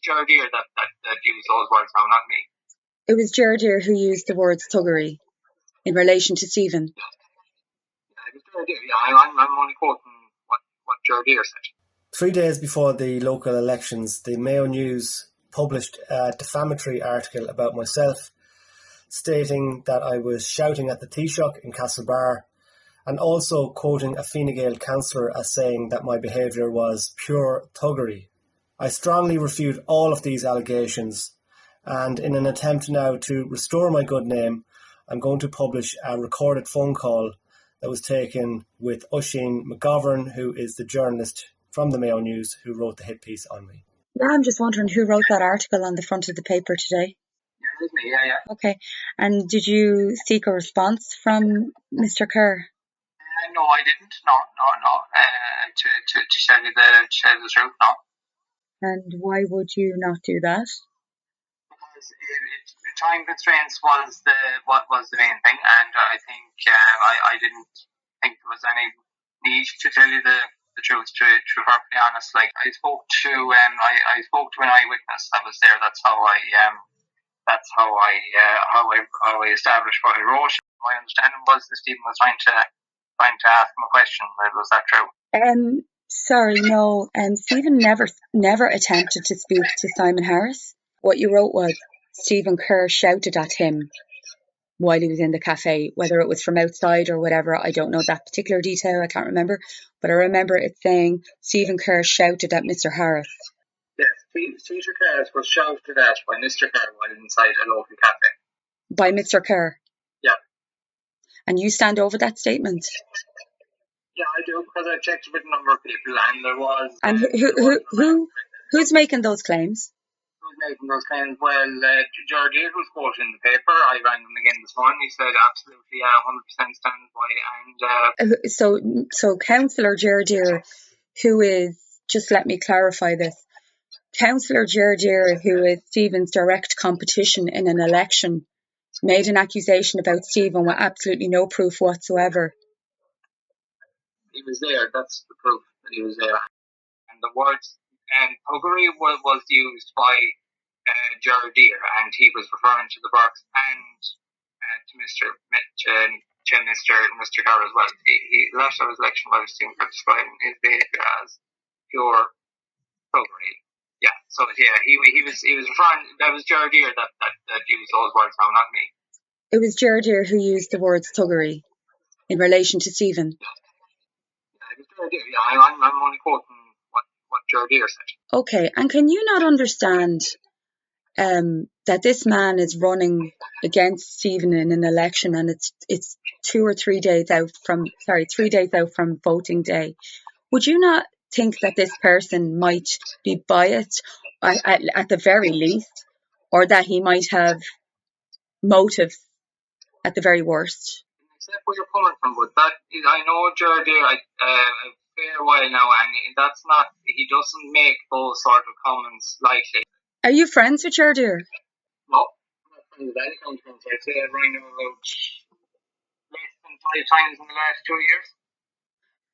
Ger Deere that used those words now, not me. It was Ger Deere who used the words thuggery in relation to Stephen. Yeah, it was Ger Deere. Yeah, I'm only quoting what Ger Deere said. 3 days before the local elections, the Mayo News published a defamatory article about myself, stating that I was shouting at the Taoiseach in Castlebar, and also quoting a Fine Gael councillor as saying that my behaviour was pure thuggery. I strongly refute all of these allegations, and in an attempt now to restore my good name, I'm going to publish a recorded phone call that was taken with Oisin McGovern, who is the journalist from the Mayo News who wrote the hit piece on me. Yeah, I'm just wondering who wrote that article on the front of the paper today. Yeah, it was me, yeah. Okay, and did you seek a response from Mr. Kerr? No, I didn't. No. To tell you the truth, no. And why would you not do that? Because time constraints was the main thing, and I think I didn't think there was any need to tell you the truth. To be perfectly honest, like I spoke to an eyewitness that was there. That's how I established what I wrote. My understanding was that Stephen was trying to ask him a question. Was that true? Sorry, no. Stephen never attempted to speak to Simon Harris. What you wrote was Stephen Kerr shouted at him while he was in the cafe, whether it was from outside or whatever. I don't know that particular detail. I can't remember. But I remember it saying Stephen Kerr shouted at Mr. Harris. Yes, Mr. Kerr was shouted at by Mr. Kerr while inside a local cafe. By Mr. Kerr? Yeah. And you stand over that statement? Yeah, I do, because I checked with a number of people, and there was... And who's making those claims? Who's making those claims? Well, Ger Deere was quoted in the paper. I rang him again this morning. He said absolutely, 100% stand by. And so councillor Ger Deere, who is, just let me clarify this, councillor Ger Deere, who is Stephen's direct competition in an election, made an accusation about Stephen with absolutely no proof whatsoever. He was there. That's the proof that he was there. And the words thuggery was used by Ger Deere, and he was referring to the works and to Mr. Kerr as well. He left out his election while Stephen Kerr describing his behaviour as pure thuggery. Yeah. So yeah, he was referring. That was Ger Deere that used those words now, not me. It was Ger Deere who used the words thuggery in relation to Stephen. Yeah, I'm only quoting what Ger Deere said. Okay, and can you not understand that this man is running against Stephen in an election, and it's 3 days out from voting day? Would you not think that this person might be biased at the very least, or that he might have motives at the very worst? Except where you're coming from, but that is, I know Ger Deere a fair while now, and that's not, he doesn't make those sort of comments lightly. Are you friends with Ger Deere? No, I'm not friends with any councillors. I'd say I've rang him about less than 5 times in the last 2 years.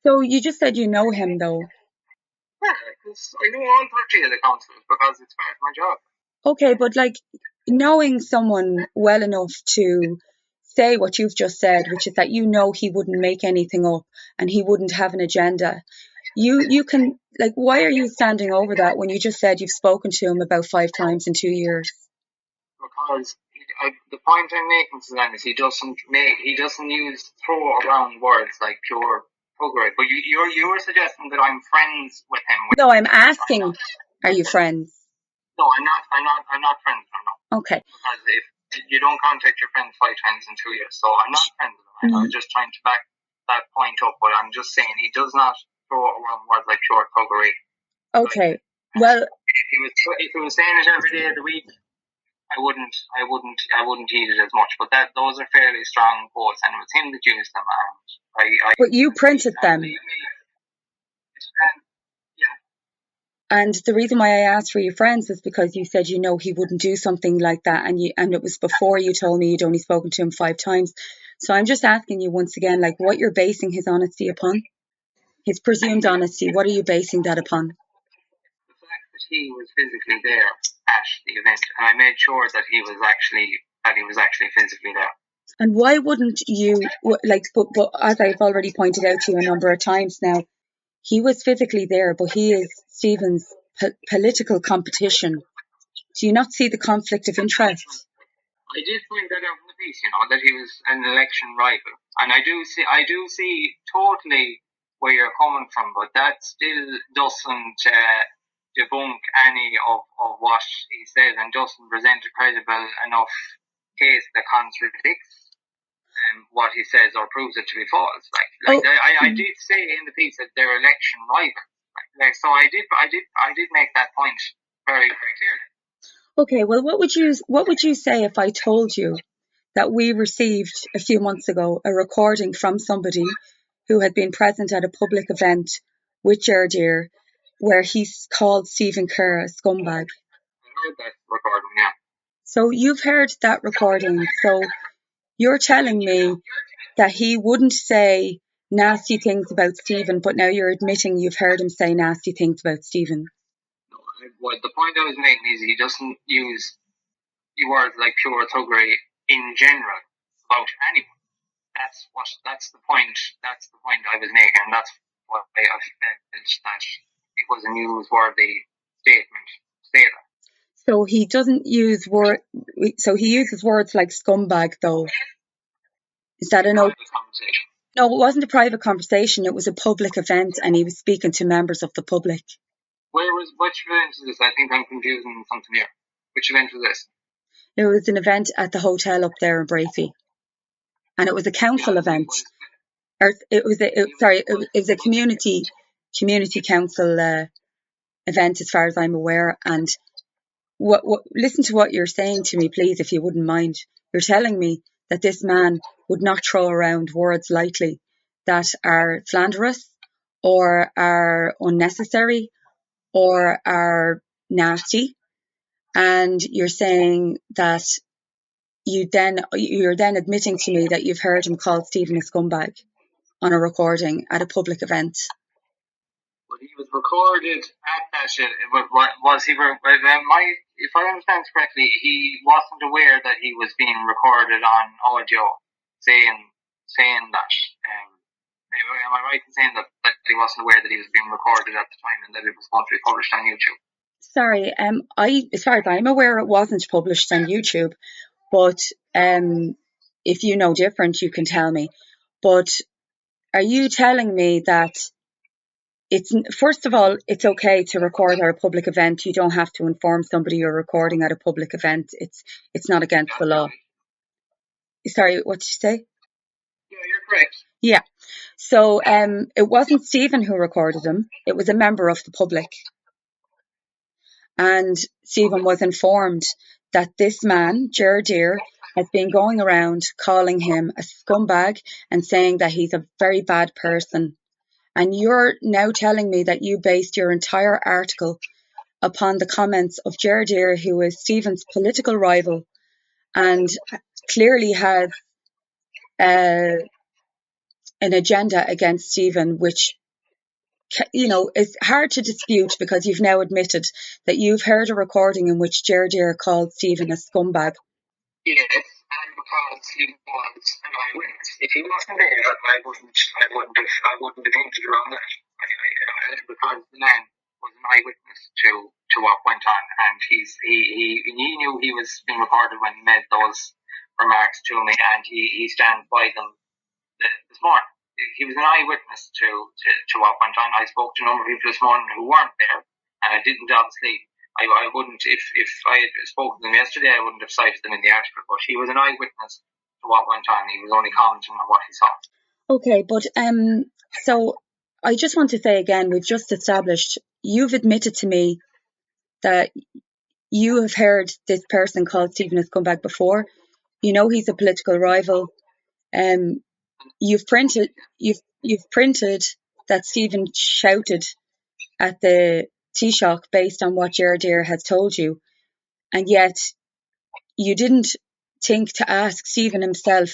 So you just said you know him, though. Yeah, because I know all 30 of the councillors because it's part of my job. Okay, but like knowing someone well enough to say what you've just said, which is that you know he wouldn't make anything up and he wouldn't have an agenda. You can, like, why are you standing over that when you just said you've spoken to him about 5 times in 2 years? Because the point I'm making to them is he doesn't use throw around words like pure thuggery. But you were suggesting that I'm friends with him. No, I'm asking, are you friends? No, I'm not friends with him. No. Okay. Because if you don't contact your friend 5 times in 2 years, so I'm not friends with him. Mm-hmm. I was just trying to back that point up, but I'm just saying he does not throw around words like pure thuggery. Okay. Like, well, if he was saying it every day of the week, I wouldn't heed it as much. But those are fairly strong quotes, and it was him that used them. And but you printed them. And the reason why I asked for your friends is because you said you know he wouldn't do something like that, and it was before you told me you'd only spoken to him 5 times. So I'm just asking you once again, like, what you're basing his honesty upon, his presumed honesty. What are you basing that upon? The fact that he was physically there at the event, and I made sure that he was actually physically there. And why wouldn't you, but as I've already pointed out to you a number of times now, he was physically there, but he is Stephen's political competition. Do you not see the conflict of interest? I did point that out in the piece, that he was an election rival, and I do see totally where you're coming from, but that still doesn't debunk any of what he says, and doesn't present a credible enough case that contradicts what he says or proves it to be false. I did say in the piece that they're election rivals. So I did make that point very, very clearly. Okay, well, what would you say if I told you that we received a few months ago a recording from somebody who had been present at a public event with Ger Deere where he called Stephen Kerr a scumbag? I heard that recording, yeah. So you've heard that recording. So you're telling me that he wouldn't say nasty things about Stephen, but now you're admitting you've heard him say nasty things about Stephen. No, the point I was making is he doesn't use words like pure thuggery in general about anyone. That's the point. That's the point I was making, and that's what I felt that it was a newsworthy statement. So he doesn't use So he uses words like scumbag, though. Is that an open conversation? No, it wasn't a private conversation. It was a public event, and he was speaking to members of the public. Which event is this? I think I'm confusing something here. Which event was this? It was an event at the hotel up there in Braithey, and it was a council event. It was a community council event, as far as I'm aware. And listen to what you're saying to me, please, if you wouldn't mind. You're telling me that this man would not throw around words lightly that are slanderous or are unnecessary or are nasty, and you're saying that you're then admitting to me that you've heard him call Stephen a scumbag on a recording at a public event. Well, he was recorded at that shit. Was he? If I understand correctly, he wasn't aware that he was being recorded on audio, saying that. Am I right in saying that he wasn't aware that he was being recorded at the time and that it was going to be published on YouTube? Sorry, as far as I'm aware, it wasn't published on YouTube. But if you know different, you can tell me. But are you telling me that first of all, it's okay to record at a public event? You don't have to inform somebody you're recording at a public event. It's not against the law. Sorry, what did you say? Yeah, you're correct. Yeah. So it wasn't Stephen who recorded him. It was a member of the public. And Stephen was informed that this man, Ger Deere, has been going around calling him a scumbag and saying that he's a very bad person. And you're now telling me that you based your entire article upon the comments of Ger Deere, who is Stephen's political rival and clearly has an agenda against Stephen, which, is hard to dispute because you've now admitted that you've heard a recording in which Ger Deere called Stephen a scumbag. Yes, and because he was an eyewitness. If he wasn't there, I wouldn't have hinted around that. Because the man was an eyewitness to what went on, and he knew he was being recorded when he made those remarks to me, and he stands by them this morning. He was an eyewitness to what went on. I spoke to a number of people this morning who weren't there, and I didn't obviously. I wouldn't, if I had spoken to them yesterday, I wouldn't have cited them in the article, but he was an eyewitness to what went on. He was only commenting on what he saw. Okay, but so I just want to say again, we've just established, you've admitted to me that you have heard this person called Stephen a scumbag before. You know he's a political rival. You've printed that Stephen shouted at the Taoiseach based on what Ger Deere has told you, and yet you didn't think to ask Stephen himself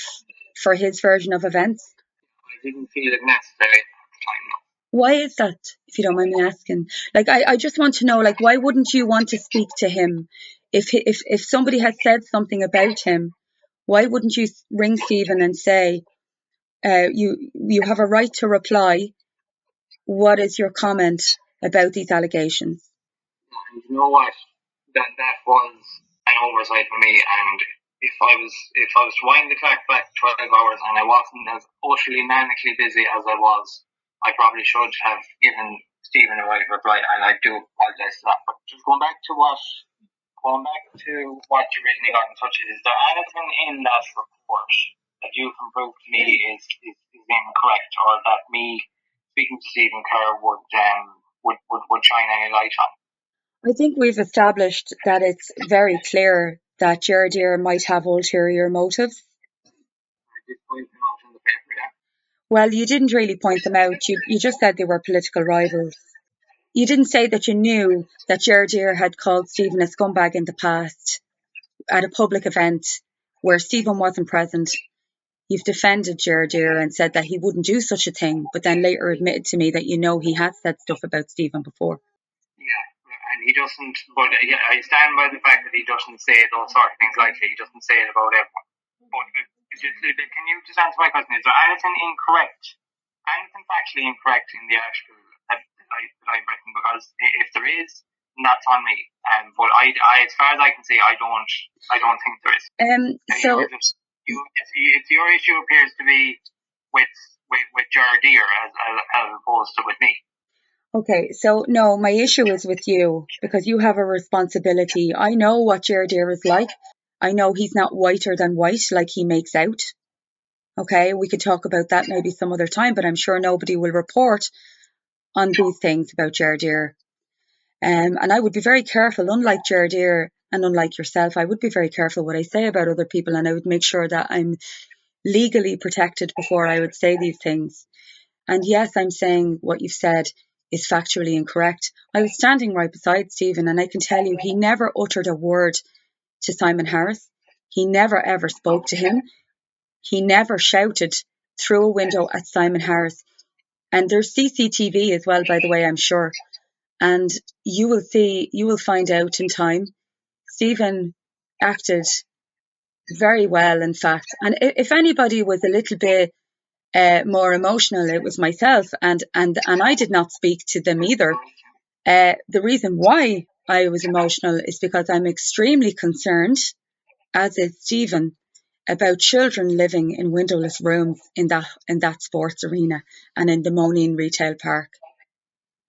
for his version of events. I didn't feel it necessary at the time, no. Why is that, if you don't mind me asking? Like, I just want to know, like, why wouldn't you want to speak to him? If somebody has said something about him, why wouldn't you ring Stephen and say, you have a right to reply. What is your comment about these allegations? And you know what? That was an oversight for me. And if I was to wind the clock back 12 hours and I wasn't as utterly manically busy as I was, I probably should have given Stephen a right reply, and I do apologise for that. But just going back to what you originally got in touch with, is there anything in that report that you can prove to me is incorrect, or that me speaking to Stephen Kerr would shine any light on? I think we've established that it's very clear that Ger Deere might have ulterior motives. I did point them out in the paper, yeah. Well, you didn't really point them out. You just said they were political rivals. You didn't say that you knew that Ger Deere had called Stephen a scumbag in the past at a public event where Stephen wasn't present. You've defended Ger Deere and said that he wouldn't do such a thing, but then later admitted to me that you know he has said stuff about Stephen before. Yeah, and he doesn't, but I stand by the fact that he doesn't say those sort of things lightly. He doesn't say it about everyone. But can you just answer my question? Is there anything factually incorrect in the article that I've written? Because if there is, that's on me. But I, as far as I can see, I don't think there is. If your issue appears to be with Ger Deere as opposed to with me. Okay, so no, my issue is with you because you have a responsibility. I know what Ger Deere is like. I know he's not whiter than white like he makes out. Okay, we could talk about that maybe some other time, but I'm sure nobody will report on these things about Ger Deere. And I would be very careful, unlike Ger Deere and unlike yourself, I would be very careful what I say about other people, and I would make sure that I'm legally protected before I would say these things. And yes, I'm saying what you've said is factually incorrect. I was standing right beside Stephen, and I can tell you he never uttered a word to Simon Harris. He never ever spoke to him. He never shouted through a window at Simon Harris. And there's CCTV as well, by the way, I'm sure. And you will find out in time. Stephen acted very well, in fact. And if anybody was a little bit more emotional, it was myself, and I did not speak to them either. The reason why I was emotional is because I'm extremely concerned, as is Stephen, about children living in windowless rooms in that sports arena and in the Monine Retail Park.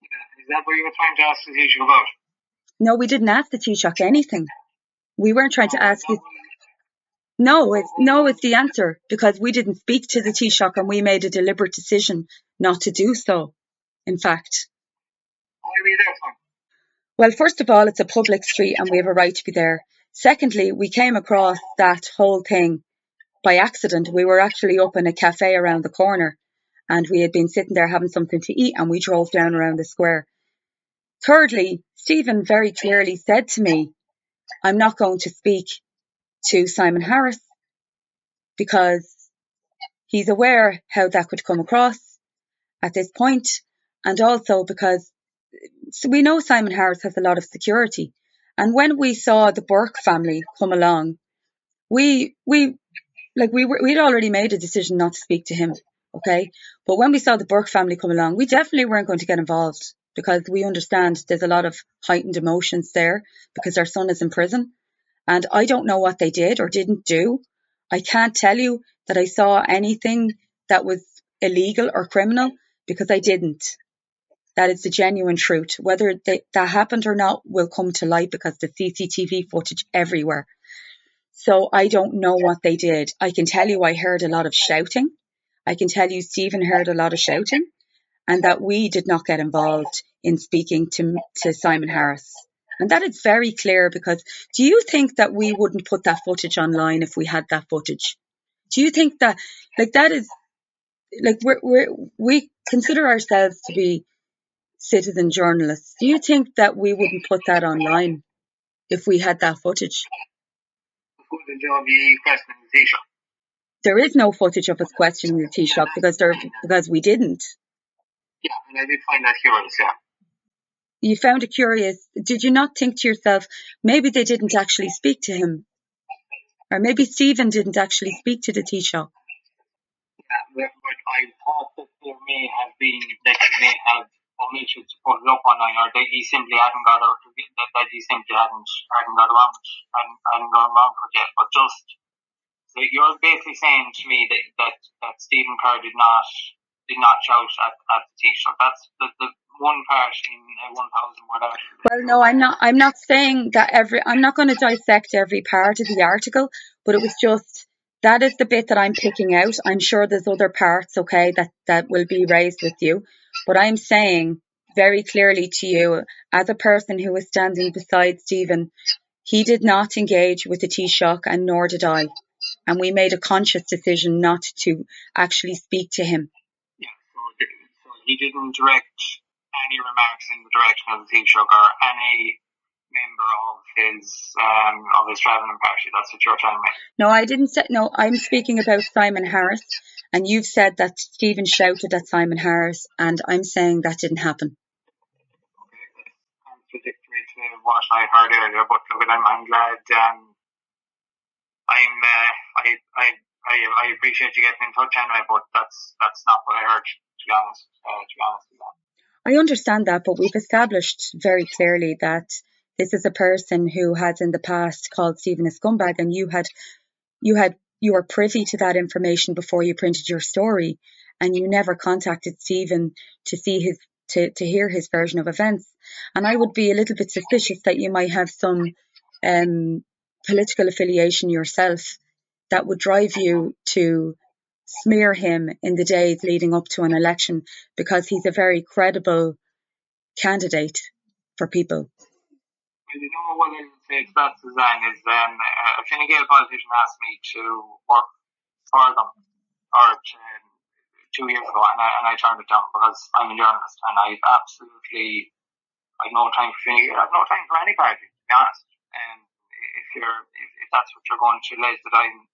Is that what you were trying to ask the Taoiseach about? No, we didn't ask the Taoiseach anything. We weren't trying to ask you. No, it's the answer, because we didn't speak to the Taoiseach and we made a deliberate decision not to do so, in fact. Why were you there for? Well, first of all, it's a public street and we have a right to be there. Secondly, we came across that whole thing by accident. We were actually up in a cafe around the corner and we had been sitting there having something to eat and we drove down around the square. Thirdly, Stephen very clearly said to me, I'm not going to speak to Simon Harris because he's aware how that could come across at this point, and also because we know Simon Harris has a lot of security. And when we saw the Burke family come along, we'd already made a decision not to speak to him, okay? But when we saw the Burke family come along, we definitely weren't going to get involved because we understand there's a lot of heightened emotions there because their son is in prison. And I don't know what they did or didn't do. I can't tell you that I saw anything that was illegal or criminal because I didn't. That is the genuine truth. Whether that happened or not will come to light because the CCTV footage everywhere. So I don't know what they did. I can tell you I heard a lot of shouting. I can tell you Stephen heard a lot of shouting, and that we did not get involved in speaking to Simon Harris. And that is very clear, because do you think that we wouldn't put that footage online if we had that footage? Do you think that, that is, we consider ourselves to be citizen journalists. Do you think that we wouldn't put that online if we had that footage? Footage of you questioning the Taoiseach? There is no footage of us questioning the Taoiseach because we didn't. Yeah, and I did find that curious, yeah. You found it curious. Did you not think to yourself, maybe they didn't actually speak to him? Or maybe Stephen didn't actually speak to the Taoiseach? Yeah, but I thought that there may have been, that he may have omitted to put it up online, or that he simply hadn't got around to it yet. But just, so you're basically saying to me that Stephen Kerr did not shout at the Taoiseach. That's the one part in 1,000 word article. Well, no, I'm not saying that I'm not going to dissect every part of the article, but it was just, that is the bit that I'm picking out. I'm sure there's other parts, okay, that will be raised with you. But I'm saying very clearly to you, as a person who was standing beside Stephen, he did not engage with the Taoiseach, and nor did I. And we made a conscious decision not to actually speak to him. Yeah, so he didn't direct any remarks in the direction of the Taoiseach or any member of his travelling party. That's what you're telling me. No, I didn't say. No, I'm speaking about Simon Harris, and you've said that Stephen shouted at Simon Harris, and I'm saying that didn't happen. Okay, that's contradictory to what I heard earlier, but look, I'm glad. I appreciate you getting in touch anyway, but that's not what I heard. To be honest with that. I understand that, but we've established very clearly that this is a person who has in the past called Stephen a scumbag, and you were privy to that information before you printed your story, and you never contacted Stephen to see to hear his version of events. And I would be a little bit suspicious that you might have some political affiliation yourself that would drive you to smear him in the days leading up to an election, because he's a very credible candidate for people. Well, you know what I'll say to that, Suzanne, is a Fine Gael politician asked me to work for them 2 years ago, and I turned it down because I'm a journalist and I've no time for Fine Gael. I've no time for any party, to be honest. And if that's what you're going to realize, that I'm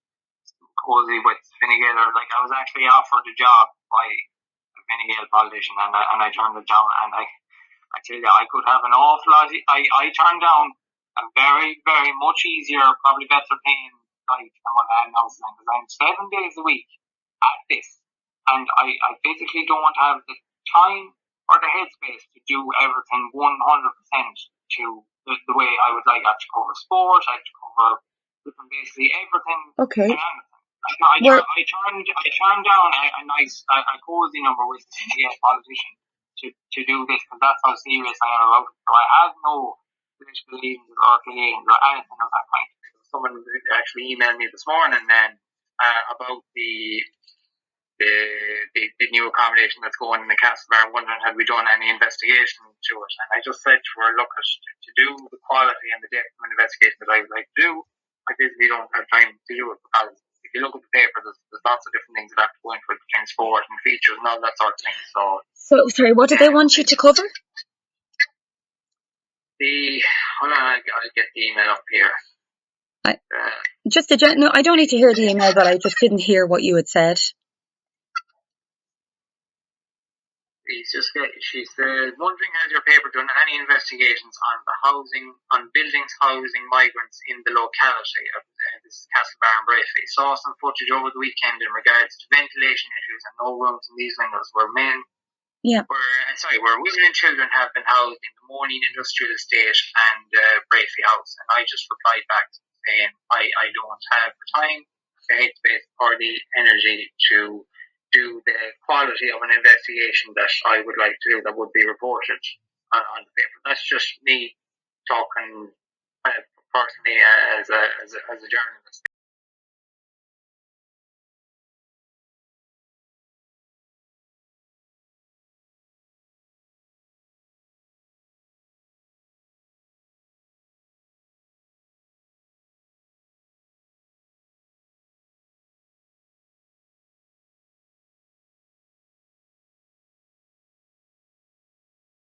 cozy with Fine Gael, or like I was actually offered a job by a Fine Gael politician and I turned it down, and I tell you, I could have an awful lot. I turned down a very, very much easier, probably better paying site than what I am now, because I'm 7 days a week at this, and I basically don't have the time or the headspace to do everything 100% to the way I would like. I have to cover sport, I have to cover basically everything. Okay. I turned down a cozy number with a politician to do this, because that's how serious I am about it. So I have no political leanings or affiliations or anything of that kind. Someone actually emailed me this morning then about the new accommodation that's going in the Castlebar, wondering had we done any investigation into it. And I just said to her, look, to do the quality and the depth of an investigation that I would like to do, I basically don't have time to do it, because if you look at the paper, there's lots of different things that have to go into it, between sport and features and all that sort of thing. So sorry, what do they want you to cover? Hold on, I'll get the email up here. No, I don't need to hear the email, but I just didn't hear what you had said. She said, wondering, has your paper done any investigations on buildings housing migrants in the locality of this Castlebar and Brafey? Saw some footage over the weekend in regards to ventilation issues and no rooms in these windows where women and children have been housed in the Morning Industrial Estate and Brafey House. And I just replied back saying I don't have the time, the headspace, or the energy to do the quality of an investigation that I would like to do that would be reported on the paper. That's just me talking personally as a journalist.